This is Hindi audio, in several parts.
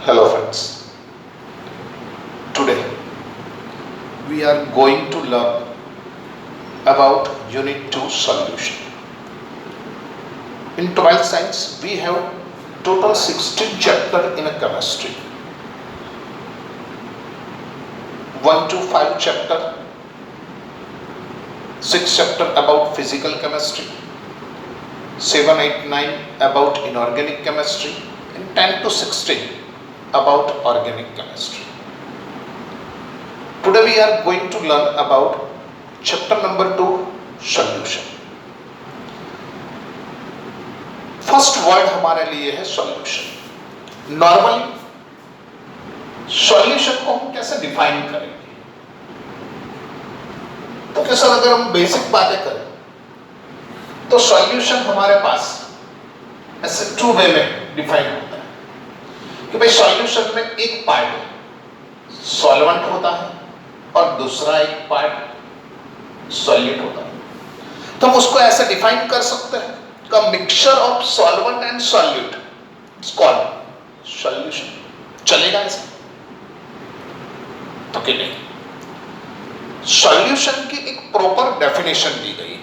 Hello friends, today we are going to learn about Unit 2 solution. In 12th science we have total 16 chapter in a chemistry. 1 to 5 chapter, 6 chapter about physical chemistry, 7, 8, 9 about inorganic chemistry, and 10 to 16 about organic chemistry. Today we are going to learn about chapter number 2 solution. First word हमारे लिए है सॉल्यूशन. नॉर्मली सॉल्यूशन को हम कैसे डिफाइन करेंगे? तो कैसा अगर हम बेसिक बातें करें तो सॉल्यूशन हमारे पास ऐसे टू वे में डिफाइन होता है कि भाई सॉल्यूशन में एक पार्ट सॉल्वेंट होता है और दूसरा एक पार्ट सॉल्यूट होता है. तो हम उसको ऐसे डिफाइन कर सकते हैं का mixture of solvent and solute it's called solution. चलेगा ऐसा? तो कि नहीं. सॉल्यूशन की एक प्रॉपर डेफिनेशन दी गई है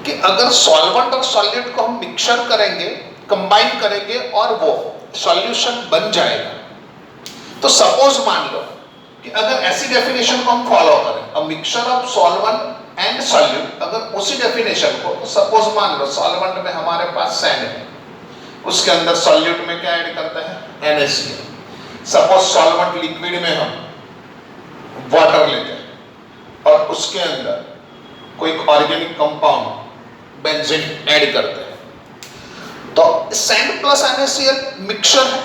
कि अगर सॉल्वेंट और सॉल्यूट को हम मिक्सचर करेंगे, कंबाइन करेंगे और वो सॉल्यूशन बन जाएगा. तो सपोज मान लो कि अगर ऐसी डेफिनेशन को हम फॉलो करें, a mixture of solvent and solute, अगर उसी डेफिनेशन को तो सपोज मान लो सॉल्वेंट में हमारे पास सैंड है, उसके अंदर सॉल्यूट में क्या ऐड करते हैं? NaCl. सपोज सॉल्वेंट लिक्विड में हम वाटर लेते हैं और उसके अंदर कोई ऑर्गेनिक कंपाउंड बेंजीन ऐड करते हैं, तो सैंड प्लस NaCl मिक्सचर है.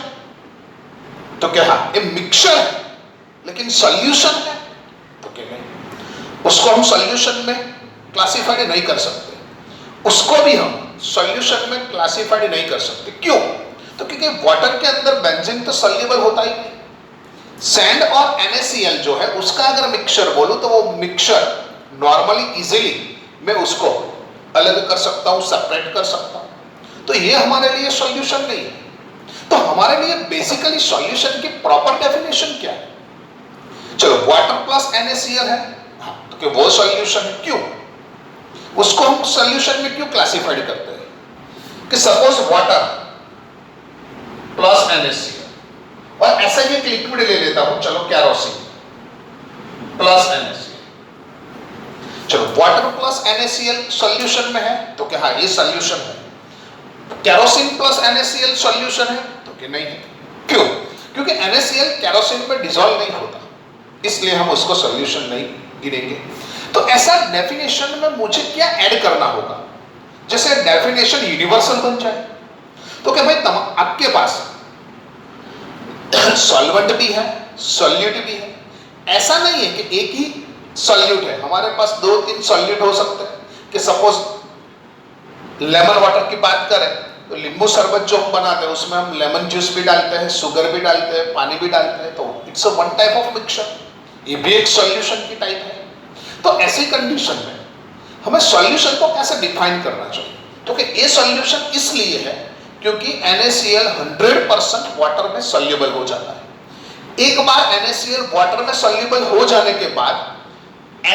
तो क्या हाँ ये मिक्सचर है लेकिन सॉल्यूशन है? तो क्या नहीं. उसको हम सॉल्यूशन में क्लासिफाइड नहीं कर सकते, उसको भी हम सॉल्यूशन में क्लासिफाइड नहीं कर सकते. क्यों? तो क्योंकि वाटर के अंदर बेंजीन तो सॉल्युबल होता ही नहीं. सैंड और NaCl जो है उसका अगर मिक्सचर बोलूं तो वो मिक्सचर नॉर्मली इजीली मैं उसको अलग कर सकता हूं, सेपरेट कर सकता हूं. तो ये हमारे लिए सॉल्यूशन नहीं है. तो हमारे लिए बेसिकली सॉल्यूशन की प्रॉपर डेफिनेशन क्या है? चलो वाटर प्लस NaCl है कि वो सॉल्यूशन है. क्यों? उसको हम सॉल्यूशन में क्यों क्लासिफाइड करते हैं कि सपोज वाटर प्लस NaCl और ऐसा ही एक लिक्विड ले लेता हूं, चलो केरोसिन प्लस NaCl. चलो वाटर प्लस NaCl सॉल्यूशन में है तो क्या हाँ ये सॉल्यूशन है. केरोसिन प्लस NaCl सॉल्यूशन है तो कि नहीं है. क्यों? क्योंकि NaCl केरोसिन में डिसॉल्व नहीं होता, इसलिए हम उसको सॉल्यूशन नहीं गिनेंगे. तो ऐसा डेफिनेशन में मुझे क्या ऐड करना होगा जैसे डेफिनेशन यूनिवर्सल बन जाए. तो क्या भाई आपके पास सॉल्वेंट भी है, सॉल्यूट भी है. ऐसा नहीं है कि एक ही सॉल्यूट है, हमारे पास 2-3 सॉल्यूट हो सकते हैं. कि सपोज लेमन वाटर की बात करें तो नींबू शरबत जो हम बनाते हैं उसमें हम लेमन जूस भी डालते हैं, शुगर भी डालते हैं, पानी भी डालते हैं, तो it's a one type of mixture. ये भी एक सॉल्यूशन की टाइप है. तो ऐसी कंडीशन में हमें सॉल्यूशन को कैसे डिफाइन करना चाहिए? तो कि ये सॉल्यूशन इसलिए है क्योंकि NaCl 100% वाटर में सॉल्युबल हो जाता है. एक बार NaCl वाटर में सॉल्युबल हो जाने के बाद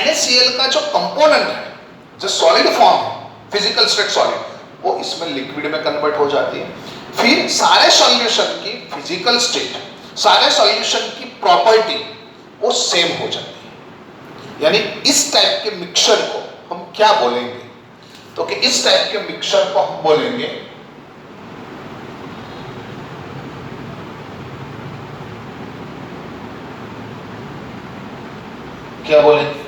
NaCl का जो कंपोनेंट है, जो सॉलिड फॉर्म है, फिजिकल स्टेट सॉलिड, वो इसमें लिक्विड में कन्वर्ट हो जाती है. फिर सारे सॉल्यूशन की फिजिकल स्टेट, सारे सॉल्यूशन की प्रॉपर्टी वो सेम हो जाती है. यानी इस टाइप के मिक्सचर को हम क्या बोलेंगे? तो कि इस टाइप के मिक्सचर को हम बोलेंगे क्या बोलेंगे?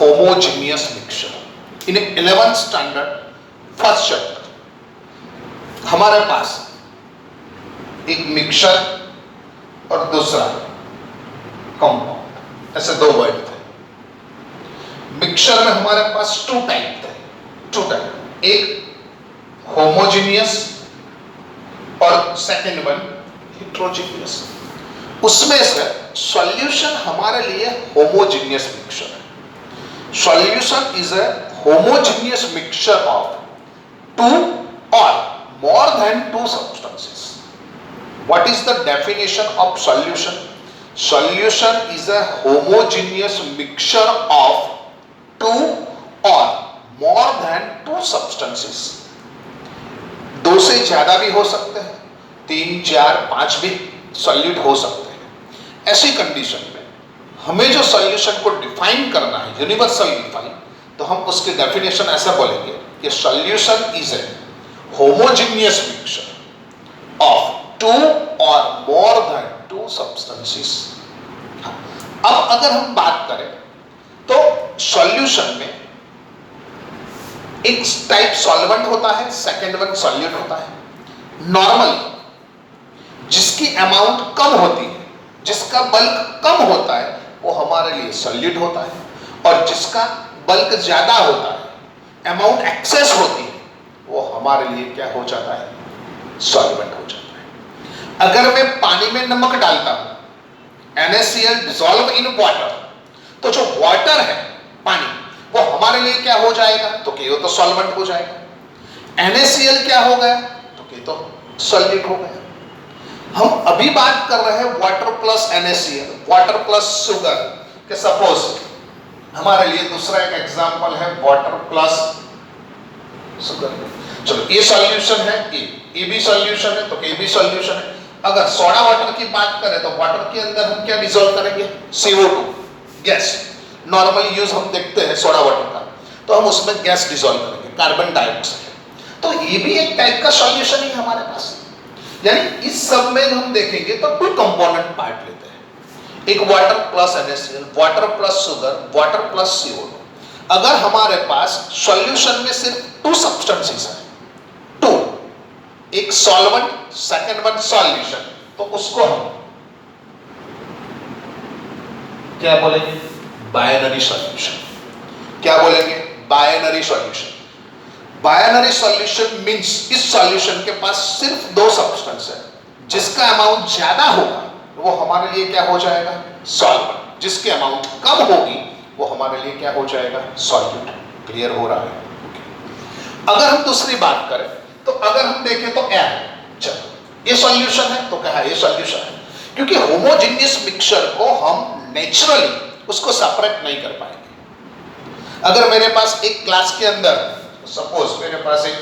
Homogeneous mixture. In 11th standard first chapter हमारे पास एक मिक्सचर और दूसरा कंपाउंड, ऐसे दो वर्ड थे. मिक्सचर में हमारे पास टू टाइप थे. एक होमोजेनियस और सेकंड वन हेट्रोजेनियस. उसमें से सॉल्यूशन हमारे लिए होमोजेनियस मिक्सचर है. Solution is a homogeneous mixture of 2 or more than 2 substances. What is the definition of solution? Solution is a homogeneous mixture of two or more than two substances. दो से ज्यादा भी हो सकते हैं, 3, 4, 5 भी सॉल्यूट हो सकते हैं। ऐसी कंडीशन में हमें जो सॉल्यूशन को डिफाइन करना है, यूनिवर्सल डिफाइन, तो हम उसकी डेफिनेशन ऐसा बोलेंगे कि solution is a homogeneous mixture of two or more than to substances. अब अगर हम बात करें तो सॉल्यूशन में एक टाइप सॉल्वेंट होता है, सेकेंड वन सॉल्यूट होता है। नॉर्मली जिसकी अमाउंट कम होती है, जिसका बल्क कम होता है, वो हमारे लिए सॉल्यूट होता है, और जिसका बल्क ज्यादा होता है, अमाउंट एक्सेस होती है, वो हमारे लिए क्या हो जाता है? सॉल्वेंट हो जाता है। अगर मैं पानी में नमक डालता हूं, NaCl डिसॉल्व इन वाटर, तो जो वाटर है पानी, वो हमारे लिए क्या हो जाएगा? तो कि वो तो सॉल्वेंट हो जाएगा। NaCl क्या हो गया? तो कि तो सॉल्यूट हो गया। हम अभी बात कर रहे हैं water plus NaCl, water plus sugar के। सपोज हमारे लिए दूसरा एक एग्जांपल है वाटर प्लस शुगर। चलो ये सॉल्यूशन है, ये भी सॉल्यूशन है, तो ये भी सॉल्यूशन है। अगर सोडा वाटर की बात करें तो वाटर के अंदर हम क्या डिसॉल्व करेंगे? CO2 gas. नॉर्मली यूज हम देखते हैं सोडा वाटर का, तो हम उसमें गैस डिसॉल्व करेंगे, कार्बन डाइऑक्साइड। तो ये भी एक टाइप का सॉल्यूशन ही हमारे पास। यानी इस सब में हम देखेंगे तो टू कंपोनेंट पार्ट लेते हैं, एक water plus NaCl, water plus sugar, water plus CO2। अगर हमारे पास सॉल्यूशन में सिर्फ टू सब्सटेंसेस है, टू, एक सॉल्वेंट, सेकंड वन सॉल्यूशन, तो उसको हम क्या बोलेंगे? Binary solution. क्या बोलेंगे? Binary solution. Binary solution means इस सॉल्यूशन के पास सिर्फ दो सब्सटेंस है, जिसका अमाउंट ज्यादा होगा वो हमारे लिए क्या हो जाएगा? सॉल्वेंट। जिसकी अमाउंट कम होगी वो हमारे लिए क्या हो जाएगा? सॉल्यूट। क्लियर हो रहा है? अगर हम दूसरी बात करें तो अगर हम देखें तो एयर, चलो ये सॉल्यूशन है, तो क्या है? ये सॉल्यूशन है, क्योंकि होमोजेनियस मिक्सचर को हम नेचुरली उसको सेपरेट नहीं कर पाएंगे। अगर मेरे पास एक ग्लास के अंदर, सपोज मेरे पास एक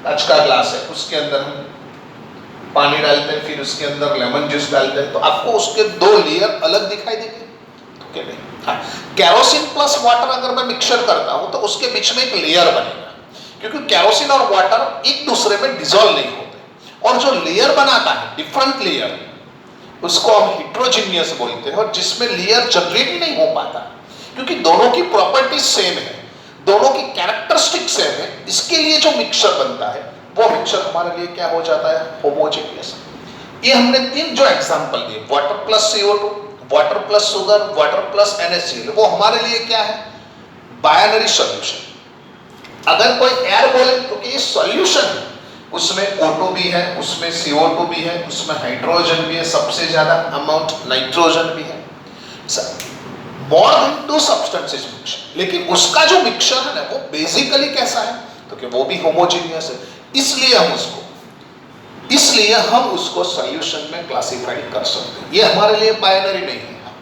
कांच का ग्लास है, उसके अंदर हम पानी डालते हैं, फिर उसके अंदर लेमन जूस डालते हैं, तो आपको उसके दो लेयर अलग दिखाई देंगे? तो क्या नहीं? हाँ, कैरोसिन प्लस वाटर अगर मैं मिक्सचर करता हूं तो उसके बीच में एक लेयर बनेगा, क्योंकि कैरोसिन और वाटर एक दूसरे में डिसॉल्व नहीं होते, और जो लेयर बनाता है डिफरेंट लेयर, उसको हम हेटेरोजेनियस बोलते हैं, और जिसमें लेयर जनरेट ही नहीं हो पाता, क्योंकि दोनों की प्रॉपर्टीज सेम है, दोनों की कैरेक्टरिस्टिक सेम है। इसके लिए जो मिक्सचर बनता है वो मिक्सचर हमारे लिए क्या हो जाता है? होमोजेनियस। ये हमने तीन जो एग्जांपल दिए, water plus CO2, water plus sugar, water plus NaCl, वो हमारे लिए क्या है? Binary solution. अगर कोई एयर बोले तो ये सॉल्यूशन है, उसमें O2 भी है, उसमें CO2 भी है, उसमें हाइड्रोजन भी है, सबसे ज्यादा अमाउंट नाइट्रोजन भी है, मोर देन टू सब्सटेंसेस मिक्सचर। लेकिन उसका जो मिक्सचर है ना, वो बेसिकली कैसा है? तो कि वो भी होमोजेनियस है, इसलिए हम उसको सॉल्यूशन में क्लासिफाइड कर सकते हैं। ये हमारे लिए बाइनरी नहीं है।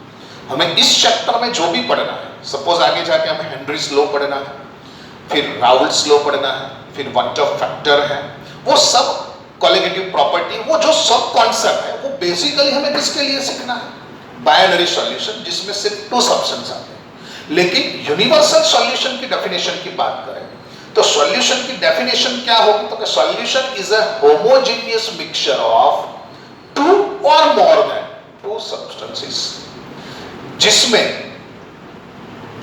हमें इस चैप्टर में जो भी पढ़ना है, सपोज आगे जाके हमें हेनरीज लॉ पढ़ना है, फिर राउल्ट्स लॉ पढ़ना है, फिर वन ऑफ फैक्टर है, वो सब कोलिगेटिव प्रॉपर्टी, वो जो सब कॉन्सेप्ट है, वो बेसिकली हमें किसके लिए सीखना है? बाइनरी सॉल्यूशन, जिसमें सिर्फ टू सब्सटेंस आते हैं। लेकिन यूनिवर्सल सॉल्यूशन की डेफिनेशन की बात करें तो सॉल्यूशन की डेफिनेशन क्या होगी? तो solution is a homogeneous mixture of two or more than to substances, जिसमें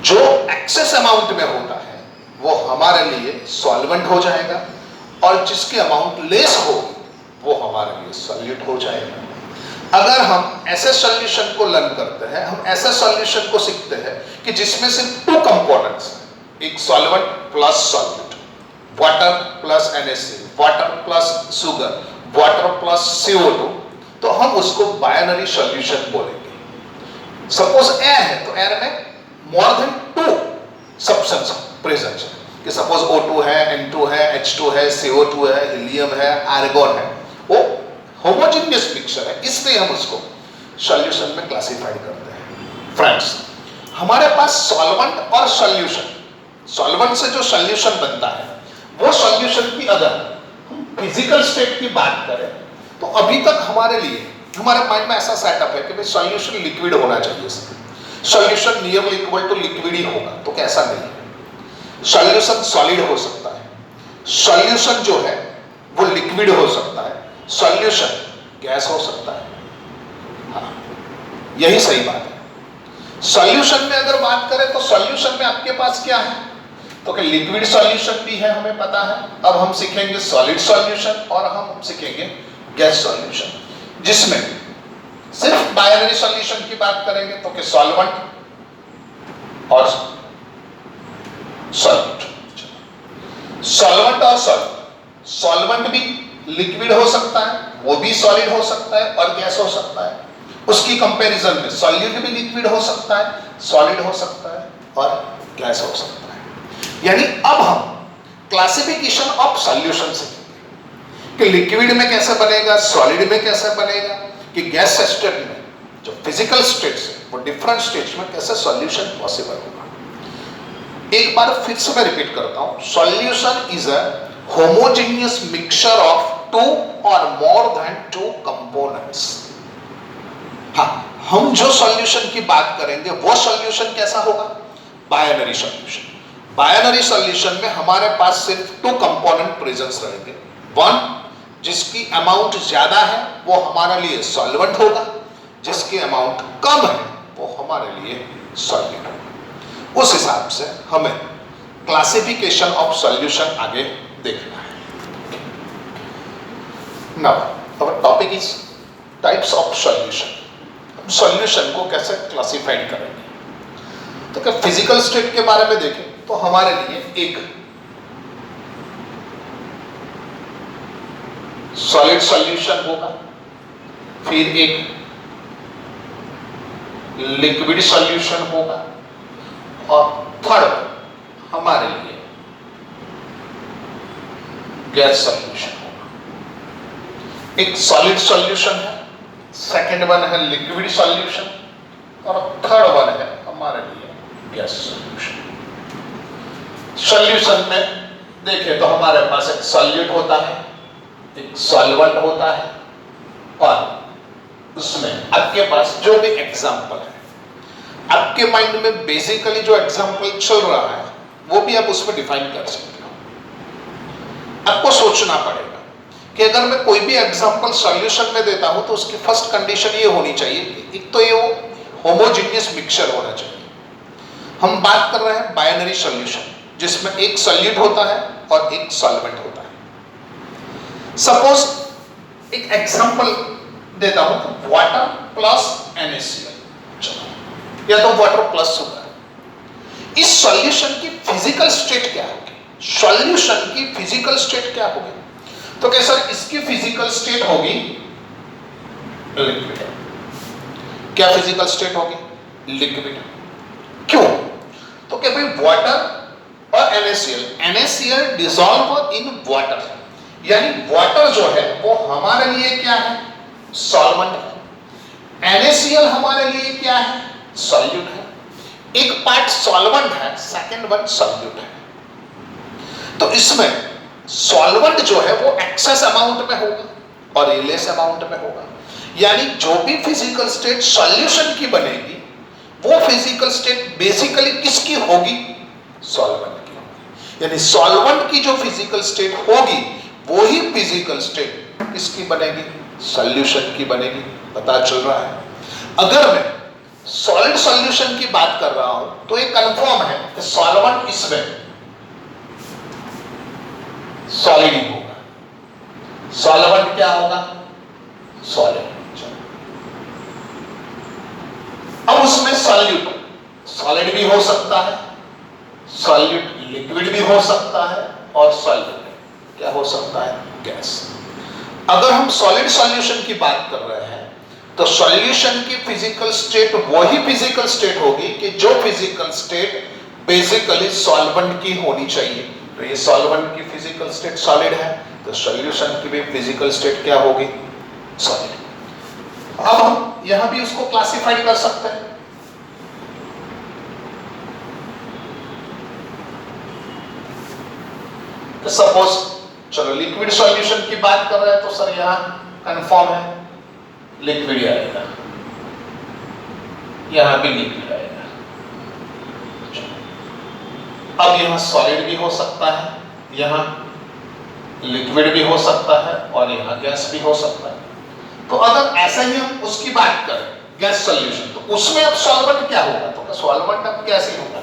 जो एक्सेस अमाउंट में होता है वो हमारे लिए सॉल्वेंट हो जाएगा, और जिसकी अमाउंट लेस होगी वो हमारे लिए सॉल्यूट हो जाएगा। अगर हम ऐसे सॉल्यूशन को लर्न करते हैं, हम ऐसे सॉल्यूशन को सीखते हैं कि जिसमें सिर्फ टू कंपोनेंट्स हैं, एक solvent plus solute, water plus NaCl, water plus sugar, water plus CO2, तो हम उसको बाइनरी सॉल्यूशन बोलेंगे। सपोज एयर है तो एयर में more than two substance present है, कि सपोज O2 है, N2 है, H2 है, CO2 है, हीलियम है, आर्गन है, वो होमोजेनियस मिक्सचर है, इसलिए हम उसको सॉल्यूशन में क्लासिफाइड करते हैं। फ्रेंड्स, हमारे पास सॉल्वेंट और सॉल्यूशन, सॉल्वेंट से जो सॉल्यूशन बनता है वो सॉल्यूशन की अगर हम फिजिकल स्टेट की बात करें तो अभी तक हमारे लिए हमारे माइंड में ऐसा सेटअप है कि भाई सॉल्यूशन लिक्विड होना चाहिए, solution nearly equal to liquid ही होगा, तो कैसा नहीं है। सॉल्यूशन सॉलिड हो सकता है, सॉल्यूशन जो है वो लिक्विड हो सकता है, सॉल्यूशन गैस हो सकता है। हाँ, यही सही बात है। सॉल्यूशन में अगर बात करें तो सॉल्यूशन में आपके पास क्या है, तो कि लिक्विड सॉल्यूशन भी है, हमें पता है। अब हम सीखेंगे सॉलिड सॉल्यूशन और हम सीखेंगे गैस सॉल्यूशन, जिसमें सिर्फ बाइनरी सॉल्यूशन की बात करेंगे तो कि सॉल्वेंट और सॉल्यूट। सॉल्वेंट और सॉल्यूट, सॉल्वेंट भी लिक्विड हो सकता है, वो भी सॉलिड हो सकता है और गैस हो सकता है। उसकी कंपैरिजन में सॉल्यूट भी लिक्विड हो सकता है, सॉलिड हो सकता है और गैस हो सकता है। यानी अब हम क्लासिफिकेशन ऑफ सॉल्यूशन सीखेंगे कि लिक्विड में कैसे बनेगा, सॉलिड में कैसे बनेगा, कि गैस स्टेट में जो फिजिकल स्टेट्स है वो डिफरेंट स्टेट्स में कैसे सॉल्यूशन पॉसिबल होगा। एक बार फिर से मैं रिपीट करता हूं, solution is a homogeneous mixture of two or more than two components. हाँ, हम जो सॉल्यूशन की बात करेंगे वो सॉल्यूशन कैसा होगा, बाइनरी सॉल्यूशन। बाइनरी सॉल्यूशन में हमारे पास सिर्फ टू कंपोनेंट प्रेजेंस रहेंगे। वन, जिसकी अमाउंट ज्यादा है वो हमारे लिए सॉल्वेंट होगा, जिसकी अमाउंट कम है वो हमारे लिए सॉल्यूट होगा। उस हिसाब से हमें क्लासिफिकेशन ऑफ सॉल्यूशन आगे देखना है। Now our topic is types of solution. हम सॉल्यूशन को कैसे क्लासिफाइड करेंगे, तो क्या फिजिकल स्टेट के बारे में देखें तो हमारे लिए एक सॉलिड सॉल्यूशन होगा, फिर एक लिक्विड सॉल्यूशन होगा और थर्ड हमारे लिए गैस सॉल्यूशन होगा। एक सॉलिड सॉल्यूशन है, सेकंड वन है लिक्विड सॉल्यूशन और थर्ड वन है हमारे लिए गैस सॉल्यूशन। सॉल्यूशन में देखें तो हमारे पास एक सॉल्यूट होता है, एक सॉल्वेंट होता है और उसमें आपके पास जो भी एग्जाम्पल है, आपके माइंड में बेसिकली जो एग्जाम्पल चल रहा है वो भी आप उसमें डिफाइन कर सकते हो। आपको सोचना पड़ेगा कि अगर मैं कोई भी एग्जाम्पल सॉल्यूशन में देता हूं तो उसकी फर्स्ट कंडीशन ये होनी चाहिए कि एक तो ये होमोजेनियस मिक्सचर होना चाहिए। हम बात कर रहे हैं बाइनरी सॉल्यूशन, जिसमें एक सॉल्यूट होता है और एक सॉल्वेंट होता है। सपोज एक एग्जांपल देता हूं तो वाटर प्लस NaCl, या तो वाटर प्लस होगा। इस सॉल्यूशन की फिजिकल स्टेट क्या होगी, सॉल्यूशन की फिजिकल स्टेट क्या होगी, तो क्या सर इसकी फिजिकल स्टेट होगी लिक्विड। क्या फिजिकल स्टेट होगी, लिक्विड। क्यों, तो क्या भाई वाटर और NaCl डिसॉल्व इन वाटर, यानी वाटर जो है वो हमारे लिए क्या है, सॉल्वेंट है। NaCl हमारे लिए क्या है, सॉल्यूट है। एक पार्ट सॉल्वेंट है, सेकंड वन सॉल्यूट है। तो इसमें सॉल्वेंट जो है वो एक्सेस अमाउंट में होगा और लेस अमाउंट में होगा, यानी जो भी फिजिकल स्टेट सॉल्यूशन की बनेगी वो फिजिकल स्टेट बेसिकली किसकी होगी, सॉल्वेंट की होगी। यानी सॉल्वेंट की जो फिजिकल स्टेट होगी वो ही फिजिकल स्टेट किसकी बनेगी, सॉल्यूशन की बनेगी। पता चल रहा है। अगर मैं सॉलिड सॉल्यूशन की बात कर रहा हूं तो ये कंफर्म है कि सॉल्वेंट इसमें सॉलिड ही होगा। सॉल्वेंट क्या होगा, सॉलिड। अब उसमें सॉल्यूट सॉलिड भी हो सकता है, सॉल्यूट लिक्विड भी हो सकता है और सॉल्यूट क्या हो सकता है, गैस। अगर हम सॉलिड सॉल्यूशन की बात कर रहे हैं तो सॉल्यूशन की फिजिकल स्टेट वही फिजिकल स्टेट होगी कि जो फिजिकल स्टेट बेसिकली सॉल्वेंट की होनी चाहिए। तो ये सॉल्वेंट की फिजिकल स्टेट सॉलिड है तो सॉल्यूशन की भी फिजिकल स्टेट क्या होगी, सॉलिड। अब हम यहां भी उसको क्लासिफाई कर सकते हैं। तो सपोज चलो लिक्विड सॉल्यूशन की बात कर रहे हैं तो सर यहां कंफर्म है लिक्विड आएगा, यहां भी लिक्विड आएगा। अब यहां सॉलिड भी हो सकता है, यहां लिक्विड भी हो सकता है और यहां गैस भी हो सकता है। तो अगर ऐसा ही हम उसकी बात करें गैस सॉल्यूशन, तो उसमें अब सॉल्वेंट क्या होगा? तो सॉल्वेंट अब गैस ही होगा,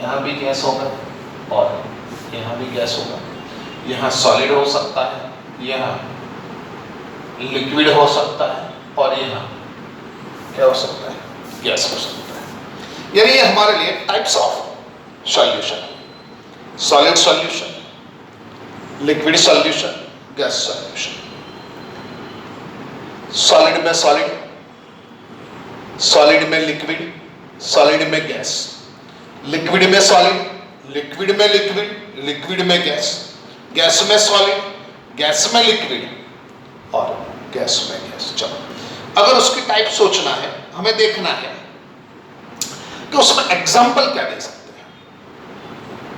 यहां भी गैस होगा और यहां भी गैस होगा। यहां सॉलिड हो सकता है, यहां लिक्विड हो सकता है और यहां क्या हो सकता है? गैस हो सकता है। यानी ये हमारे लिए types of solution, solid solution, liquid solution, gas solution. Solid में सॉलिड, सॉलिड में लिक्विड, सॉलिड में गैस, लिक्विड में सॉलिड, लिक्विड में लिक्विड, लिक्विड में गैस, गैस में सॉलिड, गैस में लिक्विड और गैस में गैस। चलो अगर उसकी टाइप सोचना है, हमें देखना है कि उसमें एग्जाम्पल क्या दे सकते हैं,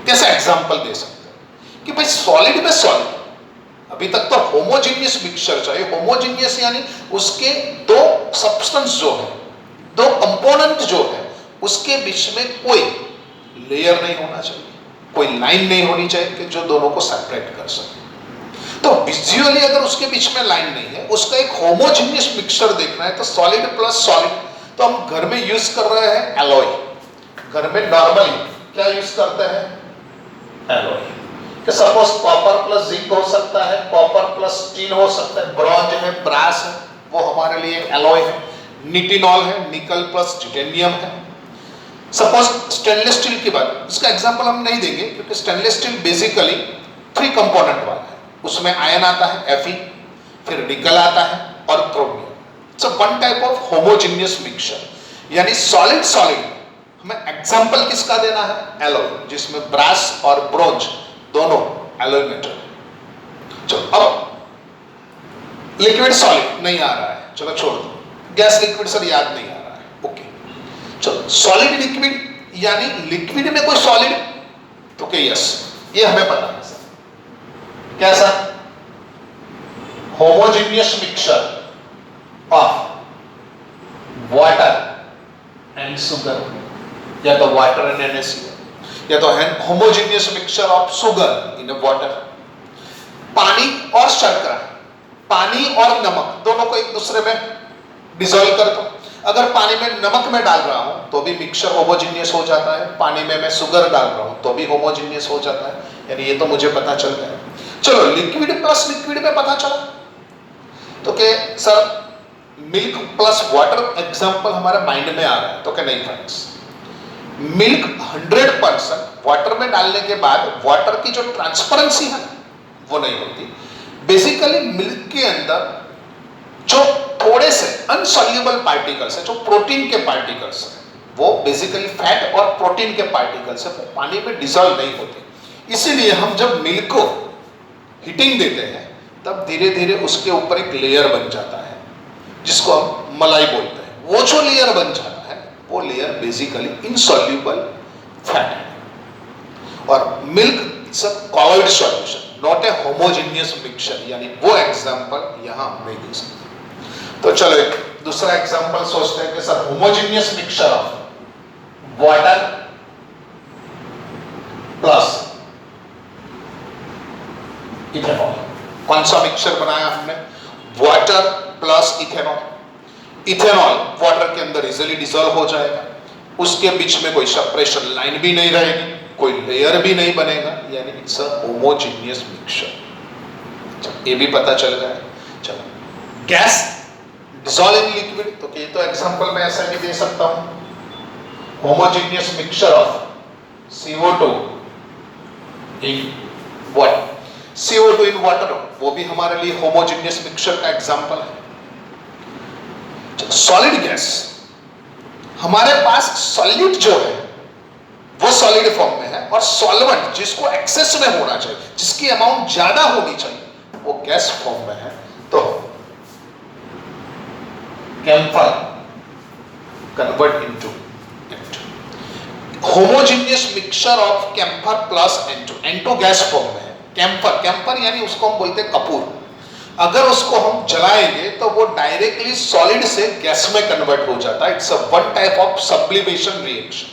कैसे एग्जाम्पल दे सकते हैं कि भाई सॉलिड में सॉलिड, अभी तक तो होमोजीनियस मिक्सचर चाहिए। होमोजीनियस यानी उसके दो सब्सटेंस जो है, दो कंपोनेंट जो है, उसके बीच में कोई लेयर नहीं होना चाहिए, कोई लाइन नहीं होनी चाहिए कि जो दोनों को सेपरेट कर सके। तो विजुअली अगर उसके बीच में लाइन नहीं है, उसका एक होमोजीनियस मिक्सचर देखना है, तो सॉलिड प्लस सॉलिड, तो हम घर में यूज कर रहे हैं एलॉय। घर में नॉर्मली क्या यूज करते हैं? एलॉय। कि सपोज कॉपर प्लस जिंक हो सकता है, कॉपर प्लस टिन हो सकता है, ब्रॉन्ज है, ब्रास है, वो हमारे लिए एलॉय है। निटिनॉल है, निकल प्लस टाइटेनियम है। सपोज स्टेनलेस स्टील की बात, इसका एग्जांपल हम नहीं देंगे क्योंकि स्टेनलेस स्टील बेसिकली 3 कंपोनेंट वाला है। उसमें आयन आता है Fe, फिर निकल आता है और chromium. So one type of homogeneous mixture. यानी सॉलिड सॉलिड हमें एग्जांपल किसका देना है? एलॉय, जिसमें ब्रास और ब्रोंज दोनों एलॉय मेटल। चलो अब लिक्विड सॉलिड नहीं आ रहा है, चलो छोड़ दो। गैस लिक्विड सर याद नहीं आ रहा है, ओके। चलो सॉलिड लिक्विड यानी लिक्विड में कोई सॉलिड, तो क्या? यस, ये हमें पता है सर। कैसा? Homogeneous mixture of water and sugar, या तो वाटर एंड NaCl, या तो homogeneous mixture of sugar in water. पानी और शर्करा, पानी और नमक दोनों को एक दूसरे में डिसॉल्व कर दो। अगर पानी में नमक में डाल रहा हूं तो भी मिक्सचर होमोजीनियस हो जाता है, पानी में मैं शुगर डाल रहा हूं तो भी होमोजीनियस हो जाता है। यानी ये तो मुझे पता चल गया। चलो लिक्विड प्लस लिक्विड में पता चला तो क्या sir milk plus water example हमारे माइंड में आ रहा है? तो क्या नहीं फ्रेंड्स, मिल्क 100% वाटर में डालने के बाद वाटर की जो ट्रांसपेरेंसी है वो नहीं होती। बेसिकली मिल्क के अंदर जो थोड़े से अनसॉल्युबल पार्टिकल्स है, जो प्रोटीन के पार्टिकल्स है, वो बेसिकली फैट और प्रोटीन के पार्टिकल्स है, वो पानी में डिसॉल्व नहीं होते। इसीलिए हम जब मिल्क को हीटिंग देते हैं तब धीरे धीरे उसके ऊपर एक लेयर बन जाता है जिसको हम मलाई बोलते हैं। वो जो लेयर बन जाता है वो लेयर बेसिकली इनसॉल्युबल फैट है। और milk it's a called solution, not a homogeneous mixture. यानी वो एग्जांपल यहां हम नहीं दे सकते। तो चलो एक दूसरा एग्जांपल सोचते हैं कि sir homogeneous mixture of water plus ethanol. कौन सा मिक्सचर बनाया हमने? Water plus ethanol. Ethanol water के अंदर इजीली डिसॉल्व हो जाएगा, उसके बीच में कोई सेपरेशन लाइन भी नहीं रहेगी, कोई लेयर भी नहीं बनेगा, यानी इट्स अ होमोजीनियस मिक्सचर। ये भी पता चल गया। चलो गैस डिसॉल्व इन लिक्विड, तो ये तो एग्जांपल मैं ऐसा भी दे सकता हूं, homogeneous mixture of CO2 in water. CO2 in water वो भी हमारे लिए होमोजीनियस मिक्सचर का एग्जांपल है। सॉलिड गैस, हमारे पास सॉलिड जो है वो सॉलिड फॉर्म में है और सॉल्वेंट जिसको एक्सेस में होना चाहिए, जिसकी अमाउंट ज्यादा होनी चाहिए, वो गैस फॉर्म में है। तो camphor convert into N2. Homogeneous mixture of camphor plus N2, N2 gas form में है। कैम्फर यानी उसको हम बोलते हैं कपूर। अगर उसको हम जलाएंगे तो वो डायरेक्टली सॉलिड से गैस में कन्वर्ट हो जाता है। It's a one type of sublimation reaction.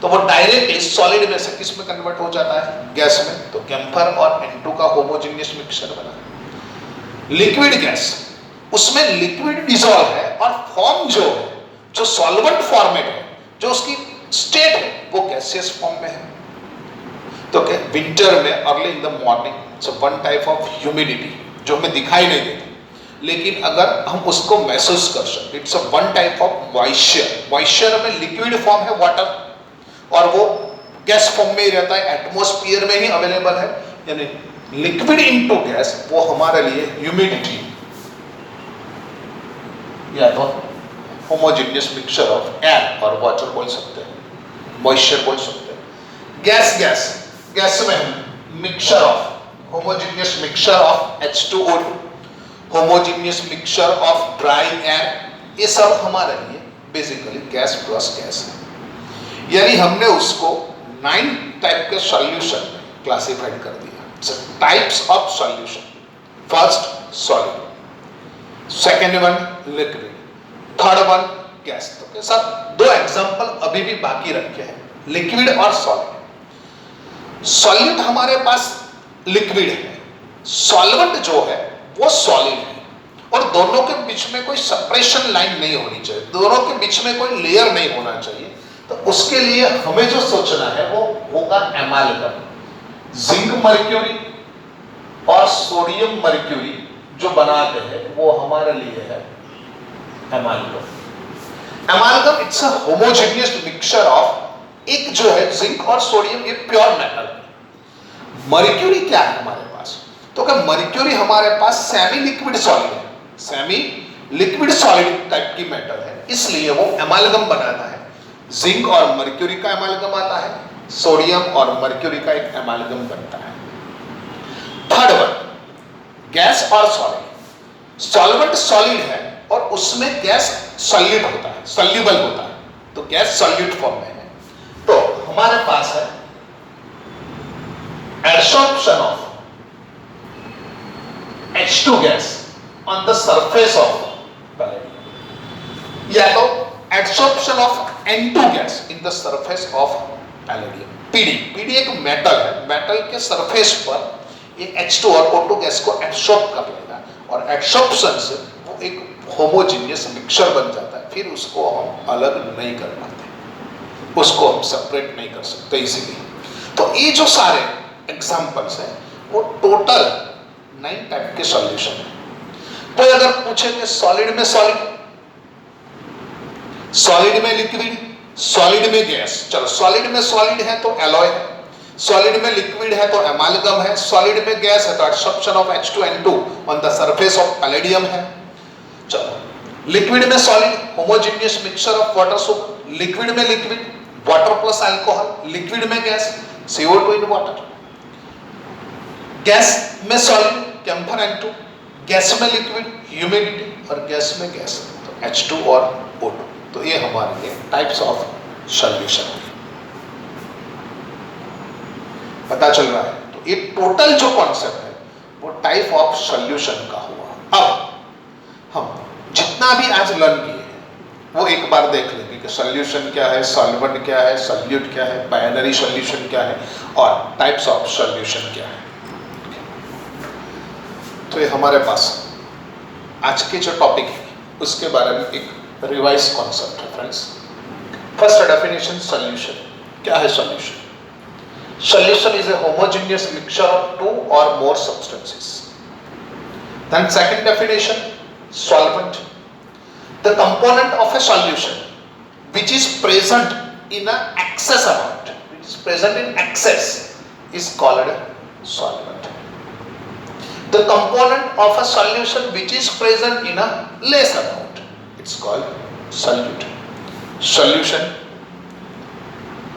तो वो डायरेक्टली सॉलिड में से किस में कन्वर्ट हो जाता है? गैस में। तो कैम्फर और N2 का होमोजेनियस मिक्सचर बना। लिक्विड गैस, उसमें लिक्विड डिसॉल्व है और फॉर्म जो है, जो सॉल्वेंट फॉर्मेट है, जो उसकी स्टेट है, वो गैसियस फॉर्म में है। तो क्या विंटर में early in the morning it's one type of humidity जो हमें दिखाई नहीं देती, लेकिन अगर हम उसको महसूस कर सकते, it's one type of moisture. Moisture में लिक्विड फॉर्म है वाटर और वो गैस फॉर्म में ही रहता है, एटमॉस्फेयर में ही अवेलेबल है। यानी लिक्विड इनटू गैस वो हमारे लिए ह्यूमिडिटी या तो होमोजेनियस मिक्सचर ऑफ एयर और वाटर बोल सकते हैं, मॉइस्चर बोल सकते हैं। गैस में हम mixture of homogeneous mixture of H2O2, homogeneous mixture of dry air, ये सब हमारे लिए बेसिकली गैस प्लस गैस है। यानी हमने उसको 9 टाइप के सॉल्यूशन में क्लासिफाइड कर दिया। Types of solution, first solid, second one liquid, third one gas. तो सर 2 एग्जांपल अभी भी बाकी रखे हैं, लिक्विड और सॉलिड। सॉल्यूट हमारे पास लिक्विड है, सॉल्वेंट जो है वो सॉलिड है, और दोनों के बीच में कोई सेपरेशन लाइन नहीं होनी चाहिए, दोनों के बीच में कोई लेयर नहीं होना चाहिए। तो उसके लिए हमें जो सोचना है वो होगा एमालगम। जिंक मर्क्यूरी और सोडियम मर्क्यूरी जो बनाते हैं वो हमारे लिए है एमालगम। एमालगम it's a homogeneous mixture of, एक जो है जिंक और सोडियम, ये प्योर मेटल। मर्क्यूरी क्या है हमारे पास? तो क्या मर्क्यूरी हमारे पास सेमी लिक्विड सॉलिड है, सेमी लिक्विड सॉलिड टाइप की मेटल है, इसलिए वो एमालगम बनाता है। जिंक और मर्क्यूरी का एमालगम आता है, सोडियम और मर्क्यूरी का एक एमालगम बनता है। थर्ड वन गैस और सॉलिड। सॉल्वेंट सॉलिड है और उसमें गैस सॉल्यूट होता है, सॉल्युबल होता है, तो गैस सॉल्यूट फॉर्म में है। तो हमारे पास है adsorption of H2 gas on the surface of palladium, या तो adsorption of N2 gas in the surface of palladium. PD एक मेटल है, मेटल के सरफेस पर ये H2 और O2 गैस को एब्सॉर्ब कर लेगा और एब्सॉर्प्शन से वो एक होमोजेनियस मिक्सचर बन जाता है। फिर उसको हम अलग नहीं कर पाते, उसको हम सेपरेट नहीं कर सकते इजीली। तो ये जो सारे एग्जांपल्स हैं वो टोटल 9 टाइप के सॉल्यूशन है। तो अगर पूछेंगे सॉलिड में सॉलिड, सॉलिड में लिक्विड, सॉलिड में गैस, चलो सॉलिड में सॉलिड है तो एलॉय है, सॉलिड में लिक्विड है तो एमालगम है, सॉलिड में गैस है तो adsorption of H2N2 on the surface of palladium है। चलो लिक्विड में solid, homogeneous mixture of water soap, liquid में liquid, water plus alcohol, liquid में gas, CO2 in water. Gas में सॉलिड, कैम्फर N2, गैस में लिक्विड, ह्यूमिडिटी, और गैस में गैस तो H2 और O2। तो ये हमारे लिए टाइप्स ऑफ सॉल्यूशन है, पता चल रहा है। तो ये टोटल जो कॉन्सेप्ट है वो टाइप ऑफ सॉल्यूशन का हुआ। अब हम जितना भी आज लर्न किए हैं वो एक बार देख लेंगे कि सॉल्यूशन क्या है, सॉल्वेंट क्या है, सॉल्यूट क्या है, बाइनरी सॉल्यूशन क्या है और टाइप्स ऑफ सॉल्यूशन क्या है। तो ये हमारे पास आज के जो टॉपिक है उसके बारे में एक रिवाइज कॉन्सेप्ट है फ्रेंड्स। फर्स्ट डेफिनेशन सॉल्यूशन, क्या है solution? Solution is a homogeneous mixture of 2 or more substances. Then second definition, solvent, the component of a solution which is present in an excess amount, which is present in excess, is called a solvent. The component of a solution which is present in a less amount, it's called solute. Solution,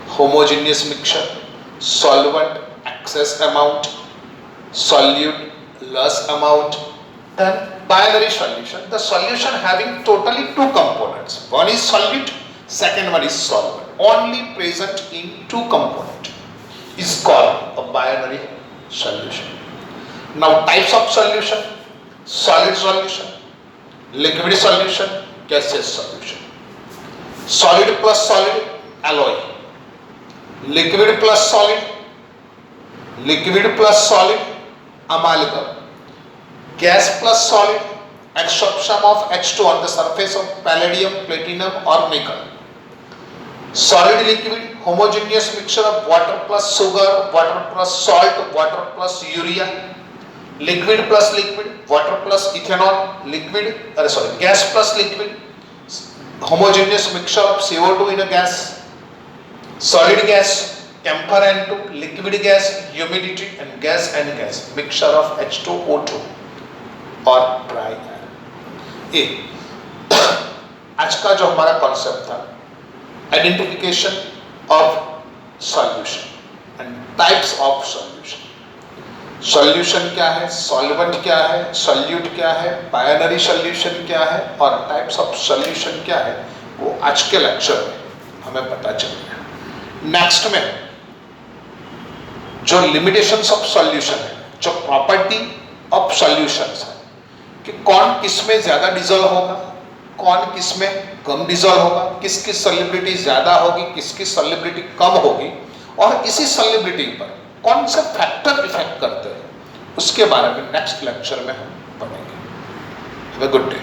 homogeneous mixture, solvent excess amount, solute less amount, then binary solution, the solution having totally two components, one is solute, second one is solvent, only present in two component is called a binary solution. Now types of solution: solid solution, liquid solution, gaseous solution. Solid plus solid, alloy. Liquid plus solid, liquid plus solid, amalgam. Gas plus solid, adsorption of H2 on the surface of palladium, platinum or nickel. Solid liquid, homogeneous mixture of water plus sugar, water plus salt, water plus urea. Liquid plus liquid, water plus ethanol, gas plus liquid, homogeneous mixture of CO2 in a gas. Solid gas, camphor N2, liquid gas, humidity, and gas, mixture of H2O2 और ड्राई एयर. ये आज का जो हमारा कॉन्सेप्ट था, identification of solution and types of solution. Solution क्या है, सॉल्वेंट क्या है, सॉल्यूट क्या है, बाइनरी सॉल्यूशन क्या है और टाइप्स ऑफ सॉल्यूशन क्या है, वो आज के लेक्चर में हमें पता चल गया. नेक्स्ट में जो लिमिटेशंस ऑफ सॉल्यूशन है, जो प्रॉपर्टी ऑफ सॉल्यूशंस है कि कौन किस में ज्यादा डिजोल्व होगा, कौन किस में कम डिजोल्व होगा, किसकी सॉल्युबिलिटी ज्यादा होगी, किसकी सॉल्युबिलिटी कम होगी और इसी सॉल्युबिलिटी पर कौन से फैक्टर इफेक्ट करते हैं, उसके बारे में नेक्स्ट लेक्चर में हम पढ़ेंगे. Have a good day.